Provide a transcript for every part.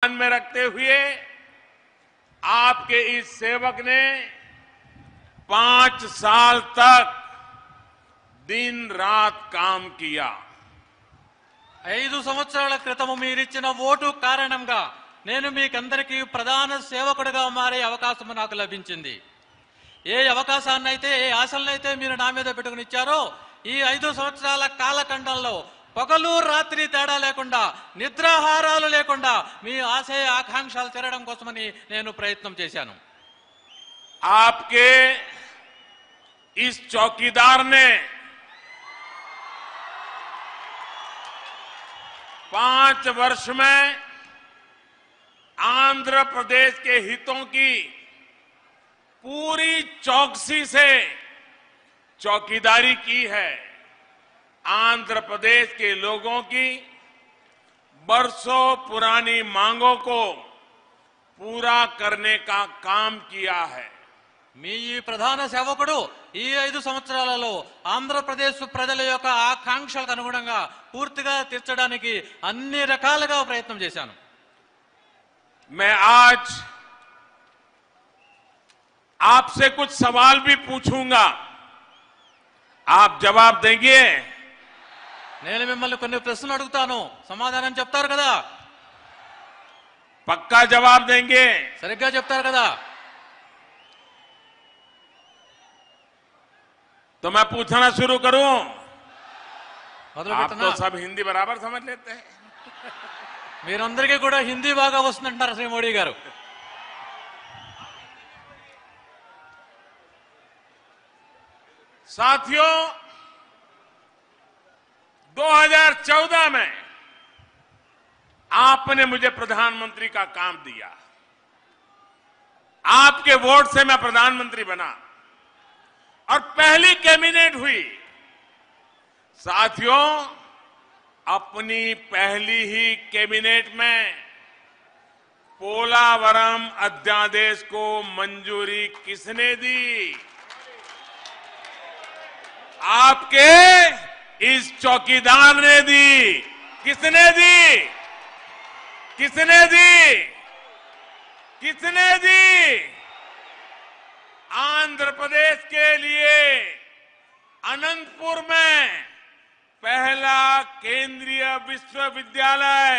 ध्यान में रखते हुए आपके इस सेवक ने 5 साल तक दिन रात काम किया। 5 సంవత్సరాల క్రితం మీరిచ్చిన ఓటు కారణంగా నేను మీకందరికీ ప్రధాన సేవకుడిగా మారే అవకాశం నాకు లభించింది. ఏ అవకాశాన్నైతే ఏ ఆశలనైతే మీరు నా మీద పెట్టుకుని ఇచ్చారో ఈ 5 సంవత్సరాల కాలఖండంలో పగలు రాత్రి తేడా లేకుండా నిద్రాహారాలు లేకుండా మీ ఆశయ ఆకాంక్షలు తీరడం కోసమని నేను ప్రయత్నం చేశాను. आपके इस चौकीदार ने 5 वर्ष में आंध्र प्रदेश के हितों की पूरी चौकसी से चौकीदारी की है। आंध्र प्रदेश के लोगों की बरसों पुरानी मांगों को पूरा करने का काम किया है। మీ ఈ ప్రధాన సేవకుడు ఈ 5 సంవత్సరాలలో ఆంధ్రప్రదేశ్ ప్రజల యొక్క ఆకాంక్షలకు అనుగుణంగా పూర్తిగా తీర్చడానికి అన్ని రకాలుగా ప్రయత్నం చేశాను. मैं आज आपसे कुछ सवाल भी पूछूंगा, आप जवाब देंगे? నేను మిమ్మల్ని కొన్ని ప్రశ్నలు అడుగుతాను, సమాధానం చెప్తారు కదా? पक्का जवाब देंगे? సరిగ్గా చెప్తారు కదా? तो मैं पूछना शुरू करूं? మొదలు आप పెట్టనా? तो सब हिंदी बराबर समझ लेते हैं। మీరందరికీ కూడా హిందీ బాగా వస్తుందంటున్నారు శ్రీ మోడీ గారు. साथियों, 2014 में आपने मुझे प्रधानमंत्री का काम दिया। आपके वोट से मैं प्रधानमंत्री बना और पहली कैबिनेट हुई। साथियों, अपनी पहली ही कैबिनेट में पोलावरम अध्यादेश को मंजूरी किसने दी? आपके इस चौकीदार ने दी। किसने दी? किसने दी? किसने दी? आंध्र प्रदेश के लिए अनंतपुर में पहला केंद्रीय विश्वविद्यालय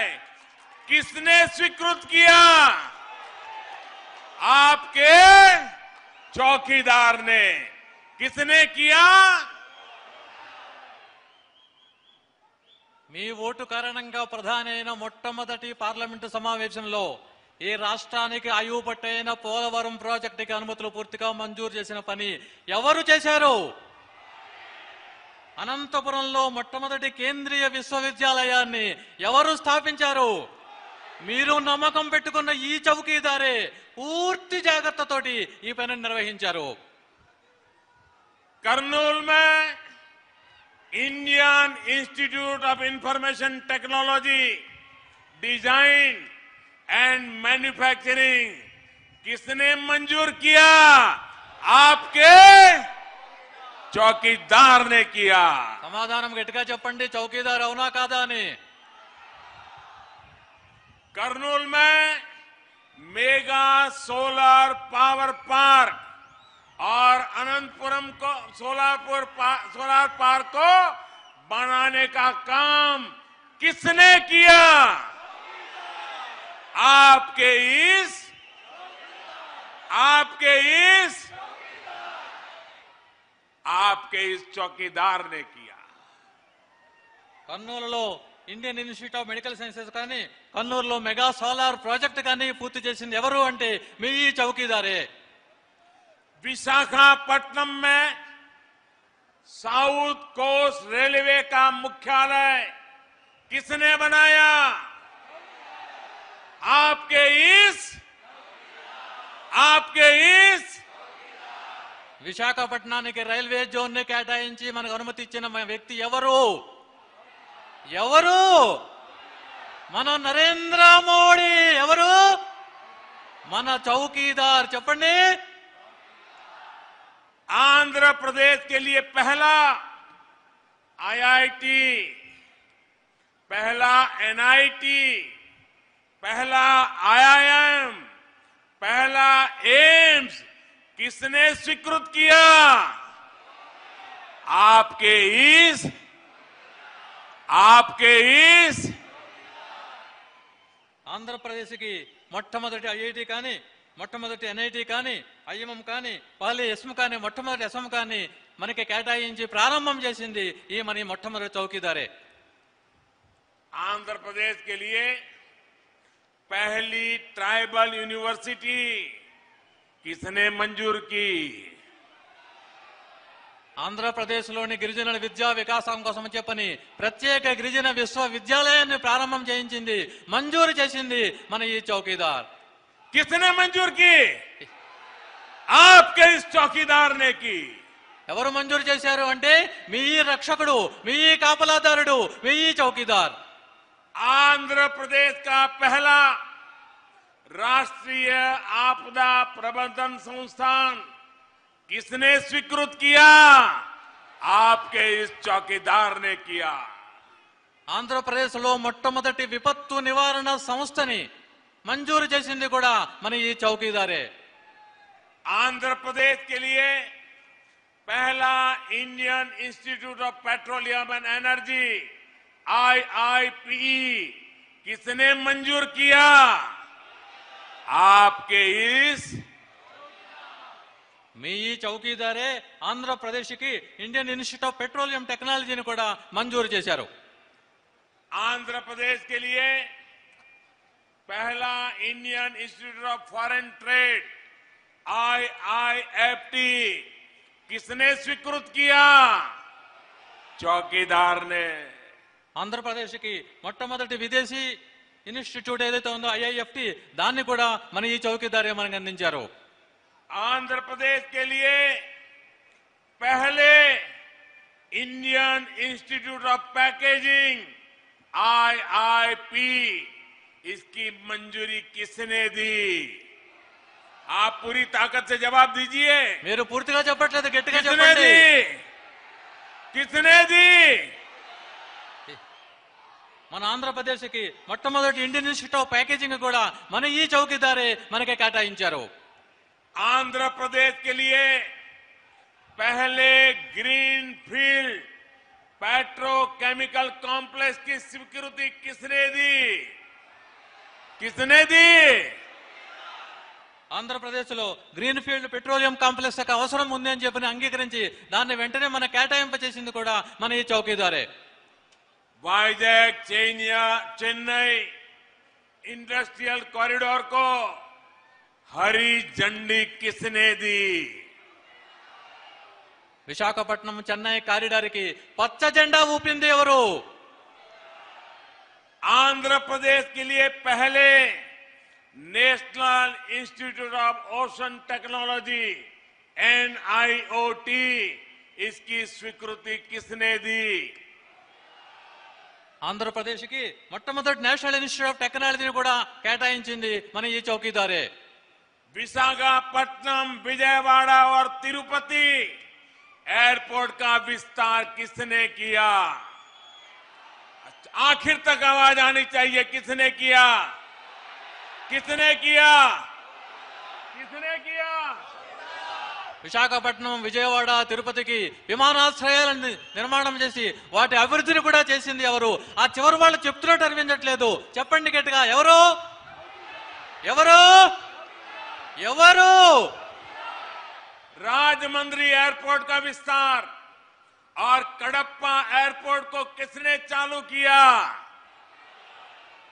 किसने स्वीकृत किया? आपके चौकीदार ने। किसने किया? మీ ఓటు కారణంగా ప్రధాని అయిన మొట్టమొదటి పార్లమెంటు సమావేశంలో ఈ రాష్ట్రానికి ఆయువు పట్టైన పోలవరం ప్రాజెక్టుకి అనుమతులు పూర్తిగా మంజూరు చేసిన పని ఎవరు చేశారు? అనంతపురంలో మొట్టమొదటి కేంద్రీయ విశ్వవిద్యాలయాన్ని ఎవరు స్థాపించారు? మీరు నమ్మకం పెట్టుకున్న ఈ చౌకీదారే పూర్తి జాగ్రత్తతోటి ఈ పనిని నిర్వహించారు. कर्नूल में Indian institute of information technology design and manufacturing किसने मंजूर किया? आपके चौकीदार ने किया। సమాధానం గట్టిగా చెప్పండి, చౌకీదార్ అవునా కాదా అని. कर्नूल में मेगा सोलर पावर पार्क और अनंतपुरम को सोलर पार्क को बनाने का काम किसने किया? आपके इस चौकीदार ने किया। కర్నూలులో Indian institute of medical sciences కానీ కర్నూలులో మెగా సోలార్ ప్రాజెక్ట్ కానీ పూర్తి చేసింది ఎవరు అంటే మీ ఈ చౌకీదారే. विशाखापट्टनम में साउथ कोस्ट रेलवे का मुख्यालय किसने बनाया? आपके इस విశాఖపట్నానికి రైల్వే జోన్ ని కేటాయించి మనకు అనుమతి ఇచ్చిన వ్యక్తి ఎవరు? ఎవరు? మన నరేంద్ర మోడీ. ఎవరు? మన చౌకీదార్. చెప్పండి. आंध्र प्रदेश के लिए पहला आईआईटी, पहला एनआईटी, पहला आईआईएम, पहला एम्स किसने स्वीकृत किया? आपके इस ఆంధ్రప్రదేశ్కి మొట్టమొదటి ఐఐటి కానీ మొట్టమొదటి ఎన్ఐటి కానీ ఐఎంఎం కానీ పాలి ఎస్ఎం కానీ మొట్టమొదటి ఎస్ఎం కానీ మనకి కేటాయించి ప్రారంభం చేసింది ఈ మన మొట్టమొదటి చౌకీదారే. आंध्र प्रदेश के लिए पहली ट्राइबल यूनिवर्सिटी किसने मंजूर की? ఆంధ్రప్రదేశ్లోని గిరిజనుల విద్యా వికాసం కోసం చెప్పని ప్రత్యేక గిరిజన విశ్వవిద్యాలయాన్ని ప్రారంభం చేయించింది, మంజూరు చేసింది మన ఈ చౌకీదార్. किसने मंजूर की? आपके इस चौकीदार ने की. ఎవరు మంజూరు చేశారు అంటే మీ రక్షకుడు, మీ కాపలాదారుడు, మీ చౌకీదార్. आंध्र प्रदेश का पहला राष्ट्रीय आपदा प्रबंधन संस्थान किसने स्वीकृत किया? आपके इस चौकीदार ने किया. ఆంధ్రప్రదేశ్లో మొట్టమొదటి విపత్తు నివారణ సంస్థని మంజూరు చేసింది కూడా మన ఈ చౌకీదారే. आंध्र प्रदेश के लिए पहला Indian institute of petroleum and energy IIPE किसने मंजूर किया? आपके इस మీ ఈ చౌకీదారే ఆంధ్రప్రదేశ్కి ఇండియన్ ఇన్స్టిట్యూట్ ఆఫ్ పెట్రోలియం టెక్నాలజీని కూడా మంజూరు చేశారు. आंध्र प्रदेश के लिए पहला Indian institute of foreign trade IIFT किसने स्वीकृत किया? चौकीदार ने. ఆంధ్రప్రదేశ్కి మొట్టమొదటి విదేశీ ఇన్స్టిట్యూట్ ఏదైతే ఉందో IIFT దాన్ని కూడా మన ఈ చౌకీదారే మనకు అందించారు. आंध्र प्रदेश के लिए पहले Indian institute of packaging IIP इसकी मंजूरी किसने दी? आप पूरी ताकत से जवाब दीजिए. మీరు పూర్తిగా చెప్పట్లేదు, గట్టిగా किसने చెప్పండి. दी? किसने दी? మన ఆంధ్రప్రదేశ్కి మొట్టమొదటి ఇండియన్ ఇన్స్టిట్యూట్ ఆఫ్ ప్యాకేజింగ్ కూడా మన ఈ చౌకీదారే మనకే కేటాయించారు. आंध्र प्रदेश के लिए पहले ग्रीन फील्ड पेट्रोकेमिकल कॉम्प्लेक्स की स्वीकृति किसने दी? किसने दी? ఆంధ్రప్రదేశ్లో గ్రీన్ ఫీల్డ్ పెట్రోలియం కాంప్లెక్స్ యొక్క అవసరం ఉంది అని చెప్పి అంగీకరించి దాన్ని వెంటనే మన కేటాయింపచేసింది కూడా మన ఈ చౌకీదారే. वाइजैक चेन्नई इंडस्ट्रियल कॉरिडोर को हरी झंडी किसने दी? విశాఖపట్నం చెన్నై కారిడార్కి పచ్చ జెండా ఊపింది ఎవరు? आंध्र प्रदेश के लिए पहले national institute of ocean technology NIOT इसकी स्वीकृति किसने दी? ఆంధ్రప్రదేశ్కి మొట్టమొదటి నేషనల్ ఇన్స్టిట్యూట్ ఆఫ్ టెక్నాలజీని కూడా కేటాయించింది మన ఈ చౌకీదారే. विशाखापट्टनम, विजयवाड़ा और तिरुपति एयरपोर्ट का विस्तार किसने किया? आखिर तक आवाज आनी चाहिए. किसने किया? किसने किया? किसने किया? విశాఖపట్నం, విజయవాడ, తిరుపతికి విమానాశ్రయాలను నిర్మాణం చేసి వాటి అభివృద్ధిని కూడా చేసింది ఎవరు? ఆ చివరి వాళ్ళు చెప్తున్నట్టు అనిపించట్లేదు. చెప్పండి గట్టిగా, ఎవరు? ఎవరు? ఎవరు? राजमंद्री एयरपोर्ट का विस्तार और कडप्पा एयरपोर्ट को किसने चालू किया?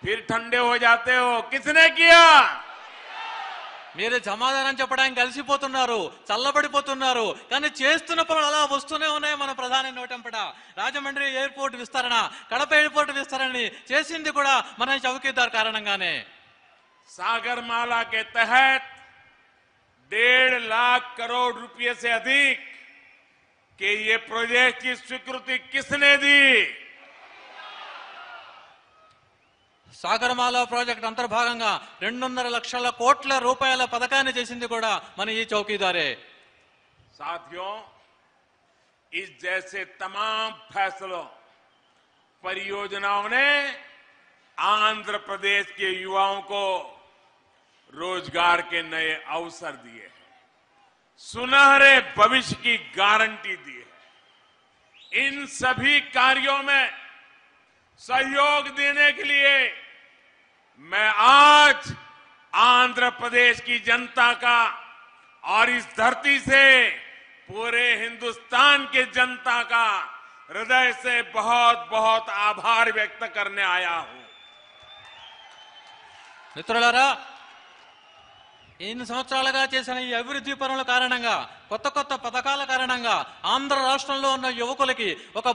फिर ठंडे हो जाते हो. किसने किया? మీరు సమాధానం చెప్పడానికి కలిసిపోతున్నారు, చల్లబడిపోతున్నారు, కానీ చేస్తున్న పనులు అలా వస్తూనే ఉన్నాయి. మన ప్రధాని నోటంపట రాజమండ్రి ఎయిర్పోర్ట్ విస్తరణ, కడప ఎయిర్పోర్ట్ విస్తరణ చేసింది కూడా మన చౌకీదార్ కారణంగానే. सागरमाला के तहत 1.5 लाख करोड़ रुपए से अधिक के ये प्रोजेक्ट की स्वीकृति किसने दी? సాగరమాల ప్రాజెక్ట్ అంతర్భాగంగా 2.5 లక్షల కోట్ల రూపాయల పథకాన్ని చేసింది కూడా మన ఈ చౌకీదారే. साथियों, इस जैसे तमाम फैसलों परियोजनाओं ने आंध्र प्रदेश के युवाओं को रोजगार के नए अवसर दिए हैं, सुनहरे भविष्य की गारंटी दी है। इन सभी कार्यों में सहयोग देने के लिए मैं आज आंध्र प्रदेश की जनता का और इस धरती से पूरे हिंदुस्तान के जनता का हृदय से बहुत बहुत आभार व्यक्त करने आया हूं। మిత్రులారా, ఇన్ని సంవత్సరాలుగా చేసిన ఈ అభివృద్ధి పనుల కారణంగా, కొత్త కొత్త పథకాల కారణంగా ఆంధ్ర రాష్ట్రంలో ఉన్న యువకులకి ఒక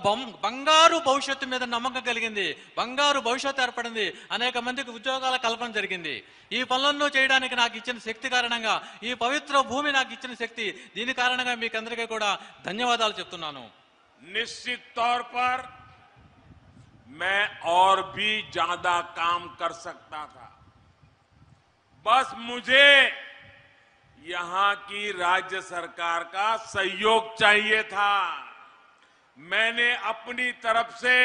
బంగారు భవిష్యత్తు మీద నమ్మకం కలిగింది, బంగారు భవిష్యత్తు ఏర్పడింది, అనేక మందికి ఉద్యోగాల కల్పన జరిగింది. ఈ పనులను చేయడానికి నాకు ఇచ్చిన శక్తి కారణంగా, ఈ పవిత్ర భూమి నాకు ఇచ్చిన శక్తి, దీని కారణంగా మీకు అందరికీ కూడా ధన్యవాదాలు చెప్తున్నాను. निश्चित तौर पर मैं और भी ज्यादा काम कर सकता था, बस मुझे यहां की राज्य सरकार का सहयोग चाहिए था। मैंने अपनी तरफ से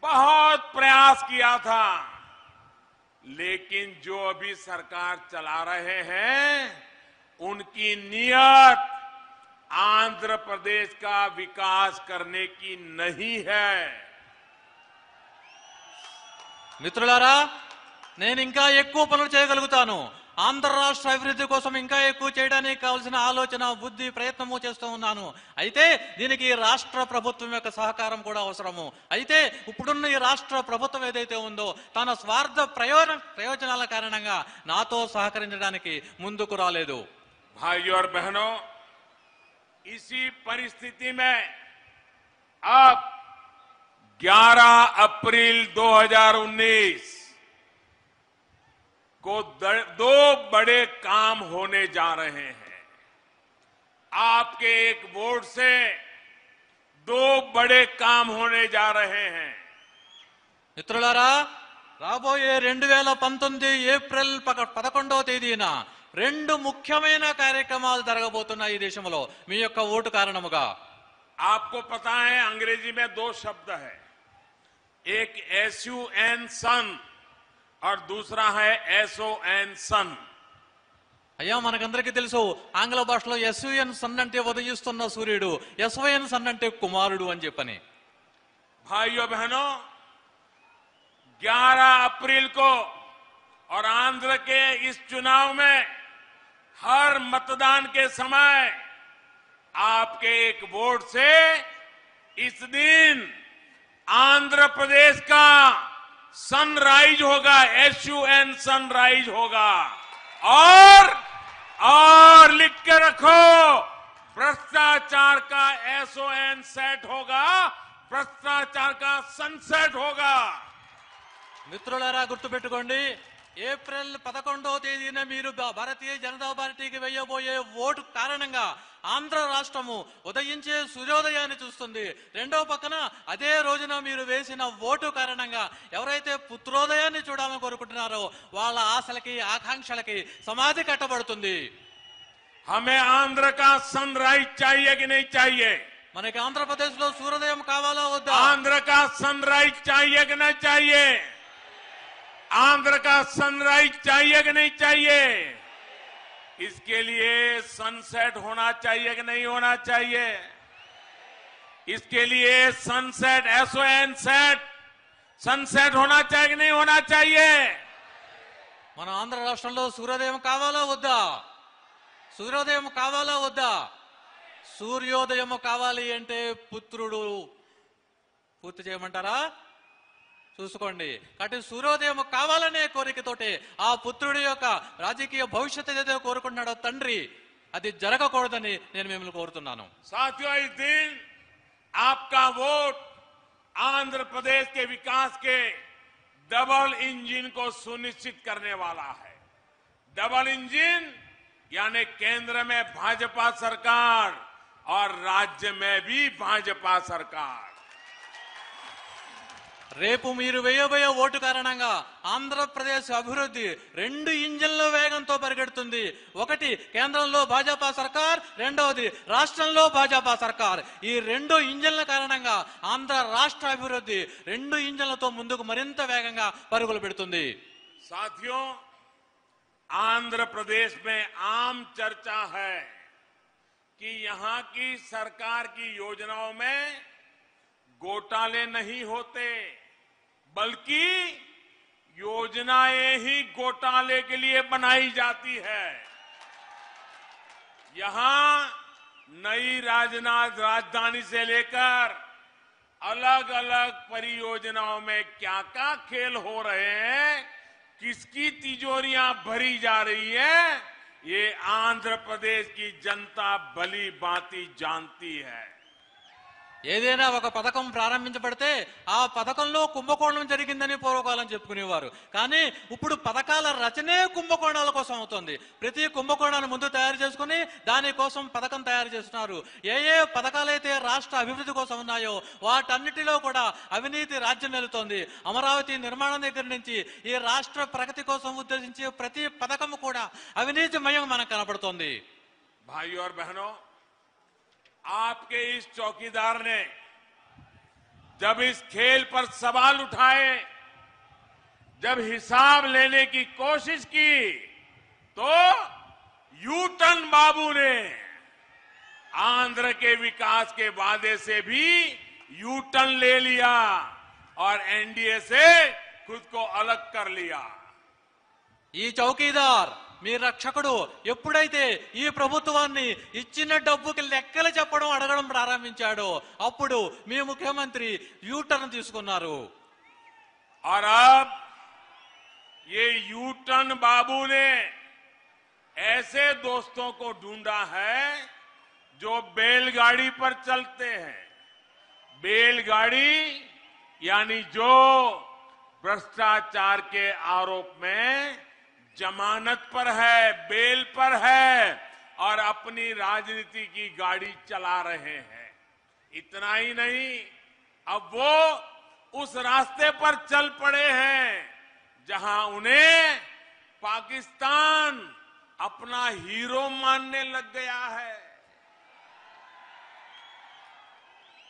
बहुत प्रयास किया था, लेकिन जो अभी सरकार चला रहे हैं उनकी नीयत आंध्र प्रदेश का विकास करने की नहीं है। మిత్రులారా, నేను ఇంకా ఎక్కువ పనులు చేయగలుగుతాను. ఆంధ్ర రాష్ట్ర అభివృద్ధి కోసం ఇంకా ఎక్కువ చేయడానికి కావాల్సిన ఆలోచన, బుద్ధి, ప్రయత్నము చేస్తూ ఉన్నాను. అయితే దీనికి రాష్ట్ర ప్రభుత్వం యొక్క సహకారం కూడా అవసరము. అయితే ఇప్పుడున్న ఈ రాష్ట్ర ప్రభుత్వం ఏదైతే ఉందో తన స్వార్థ ప్రయోజనాల కారణంగా నాతో సహకరించడానికి ముందుకు రాలేదు. भाइयों और बहनों, इसी परिस्थिति में अब 11 अप्रैल 2019 को दो बड़े काम होने जा रहे हैं। आपके एक वोट से दो बड़े काम होने जा रहे हैं। మిత్రులారా, రాబోయే 2019 ఏప్రిల్ 11వ తేదీన రెండు ముఖ్యమైన కార్యక్రమాలు జరగబోతున్నాయి ఈ దేశంలో మీ యొక్క ఓటు కారణముగా. आपको पता है अंग्रेजी में दो शब्द है, एक SUN सन और दूसरा है SON सन. అయ్యా, మనకందరికీ తెలుసు ఆంగ్ల భాషలో SUN సన్ అంటే ఉదయిస్తున్న సూర్యుడు, SON సన్ అంటే కుమారుడు అని చెప్పని. भाइयों बहनों, 11 अप्रैल को और आंध्र के इस चुनाव में हर मतदान के समय आपके एक वोट से इस दिन आंध्र प्रदेश का सनराइज होगा, SUN सनराइज होगा। और लिख के रखो, भ्रष्टाचार का SON सेट होगा, भ्रष्टाचार का सनसेट होगा। మిత్రులారా, గుర్తుపెట్టుకోండి, ఏప్రిల్ 11వ తేదీన మీరు భారతీయ జనతా పార్టీకి వేయబోయే ఓటు కారణంగా ఆంధ్ర రాష్ట్రము ఉదయించే సూర్యోదయాన్ని చూస్తుంది. రెండో పక్కన అదే రోజున మీరు వేసిన ఓటు కారణంగా ఎవరైతే పుత్రోదయాన్ని చూడాలని కోరుకుంటున్నారో వాళ్ళ ఆశలకి, ఆకాంక్షలకి సమాధి కట్టబడుతుంది. हमें आंध्र का सनराइज चाहिए कि नहीं चाहिए? మనకి ఆంధ్రప్రదేశ్ లో సూర్యోదయం కావాలా వద్దా? आंध्र का सनराइज चाहिए कि नहीं चाहिए? आंध्र का सनराइज चाहिए कि नहीं चाहिए? इसके लिए सनसेट होना चाहिए कि नहीं होना चाहिए? इसके लिए सनसेट SON सेट सनसेट होना चाहिए कि नहीं होना चाहिए? మన ఆంధ్ర రాష్ట్రంలో సూర్యోదయం కావాలా వద్దా? సూర్యోదయం కావాలా వద్దా? సూర్యోదయం కావాలి అంటే పుత్రుడు పూర్తి చేయమంటారా? చూసుకోండి. కాబట్టి సూర్యోదయం కావాలనే కోరికతోటే ఆ పుత్రుడి యొక్క రాజకీయ భవిష్యత్తు ఏదైతే కోరుకున్నాడో తండ్రి, అది జరగకూడదని నేను మిమ్మల్ని కోరుతున్నాను. साथियों, इस दिन आपका वोट आंध्र प्रदेश के विकास के डबल इंजन को सुनिश्चित करने वाला है। डबल इंजन यानी केंद्र में भाजपा सरकार और राज्य में भी भाजपा सरकार। రేపు మీరు వేయబోయే ఓటు కారణంగా ఆంధ్రప్రదేశ్ అభివృద్ధి 2 ఇంజిన్ల వేగంతో పరిగెడుతుంది. ఒకటి కేంద్రంలో భాజపా సర్కార్, రెండవది రాష్ట్రంలో భాజపా సర్కార్. ఈ 2 ఇంజిన్ల కారణంగా ఆంధ్ర రాష్ట్ర అభివృద్ధి 2 ఇంజిన్లతో ముందుకు మరింత వేగంగా పరుగులు పెడుతుంది. साथियों, आंध्र प्रदेश में आम चर्चा है कि यहां की सरकार की योजनाओं में घोटाले नहीं होते, बल्कि योजनाएं ही घोटाले के लिए बनाई जाती है। यहां नई राजधानी से लेकर अलग अलग परियोजनाओं में क्या क्या खेल हो रहे हैं, किसकी तिजोरियां भरी जा रही है, ये आंध्र प्रदेश की जनता भली भांति जानती है। ఏదైనా ఒక పథకం ప్రారంభించబడితే ఆ పథకంలో కుంభకోణం జరిగిందని పూర్వకాలం చెప్పుకునేవారు. కానీ ఇప్పుడు పథకాల రచనే కుంభకోణాల కోసం అవుతుంది. ప్రతి కుంభకోణాన్ని ముందు తయారు చేసుకుని దానికోసం పథకం తయారు చేస్తున్నారు. ఏ ఏ పథకాలైతే రాష్ట్ర అభివృద్ధి కోసం ఉన్నాయో వాటన్నిటిలో కూడా అవినీతి రాజ్యం నెలుతోంది. అమరావతి నిర్మాణం దగ్గర నుంచి ఈ రాష్ట్ర ప్రగతి కోసం ఉద్దేశించే ప్రతి పథకం కూడా అవినీతిమయం మనకు కనబడుతోంది. भाई और बहनों, आपके इस चौकीदार ने जब इस खेल पर सवाल उठाए, जब हिसाब लेने की कोशिश की, तो यूटर्न बाबू ने आंध्र के विकास के वादे से भी यूटर्न ले लिया और एनडीए से खुद को अलग कर लिया। ఈ చౌకీదార్ మీ రక్షకుడు ఎప్పుడైతే ఈ ప్రభుత్వాన్ని ఇచ్చిన డబ్బుకి లెక్కలు చెప్పడం అడగడం ప్రారంభించాడో అప్పుడు మీ ముఖ్యమంత్రి యూటర్న్ తీసుకున్నారు. और अब ये यूटर्न बाबू ने ऐसे दोस्तों को ढूंढा है जो बैलगाड़ी पर चलते हैं। बैलगाड़ी यानी जो भ्रष्टाचार के आरोप में जमानत पर है, बेल पर है और अपनी राजनीति की गाड़ी चला रहे हैं। इतना ही नहीं, अब वो उस रास्ते पर चल पड़े हैं जहां उन्हें पाकिस्तान अपना हीरो मानने लग गया है।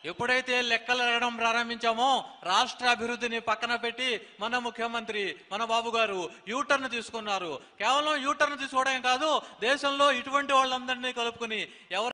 ఎప్పుడైతే లెక్కలు అడగడం ప్రారంభించామో రాష్ట్ర అభివృద్ధిని పక్కన పెట్టి మన ముఖ్యమంత్రి మన బాబు గారు యూటర్న్ తీసుకున్నారు. కేవలం యూటర్న్ తీసుకోవడం కాదు, దేశంలో ఇటువంటి వాళ్ళందరినీ కలుపుకుని ఎవరు